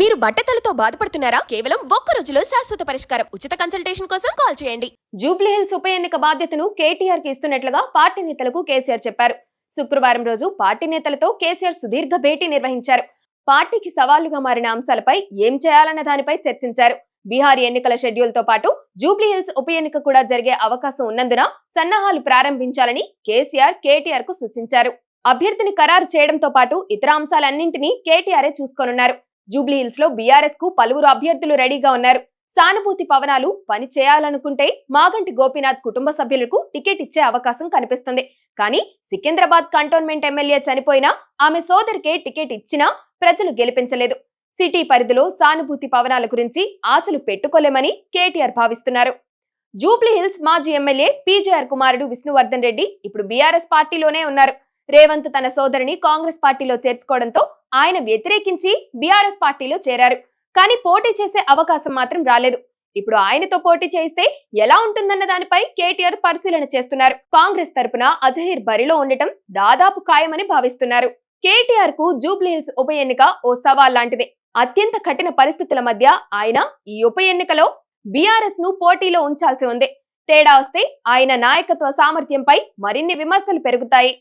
మీరు బట్టతలతో బాధపడుతున్నారా? కేవలం ఒక్క రోజులో శాశ్వత పరిష్కారం. ఉచిత కన్సల్టేషన్ కోసం కాల్ చేయండి. జూబ్లీహిల్స్ ఉప ఎన్నిక బాధ్యతను కేటీఆర్ కి ఇస్తున్నట్లుగా పార్టీ నేతలకు కేసీఆర్ చెప్పారు. శుక్రవారం రోజు పార్టీ నేతలతో కేసీఆర్ సుదీర్ఘ భేటీ నిర్వహించారు. పార్టీకి సవాలుగా మారిన అంశాలపై ఏం చేయాలన్న దానిపై చర్చించారు. బీహార్ ఎన్నికల షెడ్యూల్ తో పాటు జూబ్లీహిల్స్ ఉప ఎన్నిక కూడా జరిగే అవకాశం ఉన్నందున సన్నాహాలు ప్రారంభించాలని కేటీఆర్ కు సూచించారు. అభ్యర్థిని ఖరారు చేయడంతో పాటు ఇతర అంశాలన్నింటినీ కేటీఆర్ చూసుకోనున్నారు. జూబ్లీహిల్స్ లో బీఆర్ఎస్ కు పలువురు అభ్యర్థులు రెడీగా ఉన్నారు. సానుభూతి పవనాలు పని చేయాలనుకుంటే మాగంటి గోపీనాథ్ కుటుంబ సభ్యులకు టికెట్ ఇచ్చే అవకాశం కనిపిస్తుంది. కానీ సికింద్రాబాద్ కంటోన్మెంట్ ఎమ్మెల్యే చనిపోయినా ఆమె సోదరికే టికెట్ ఇచ్చినా ప్రజలు గెలిపించలేదు. సిటీ పరిధిలో సానుభూతి పవనాల గురించి ఆశలు పెట్టుకోలేమని కేటీఆర్ భావిస్తున్నారు. జూబ్లీహిల్స్ మాజీ ఎమ్మెల్యే పీజేఆర్ కుమారుడు విష్ణువర్ధన్ రెడ్డి ఇప్పుడు బీఆర్ఎస్ పార్టీలోనే ఉన్నారు. రేవంత్ తన సోదరిని కాంగ్రెస్ పార్టీలో చేర్చుకోవడంతో ఆయన వ్యతిరేకించి బీఆర్ఎస్ పార్టీలో చేరారు. కానీ పోటీ చేసే అవకాశం మాత్రం రాలేదు. ఇప్పుడు ఆయనతో పోటీ చేస్తే ఎలా ఉంటుందన్న దానిపై కేటీఆర్ పరిశీలన చేస్తున్నారు. కాంగ్రెస్ తరపున అజహీర్ బరిలో ఉండటం దాదాపు ఖాయమని భావిస్తున్నారు. కేటీఆర్ కు జూబ్లీహిల్స్ ఉప ఎన్నిక ఓ సవాల్ లాంటిదే. అత్యంత కఠిన పరిస్థితుల మధ్య ఆయన ఈ ఉప ఎన్నికలో బీఆర్ఎస్ ను పోటీలో ఉంచాల్సి ఉంది. తేడా వస్తే ఆయన నాయకత్వ సామర్థ్యంపై మరిన్ని విమర్శలు పెరుగుతాయి.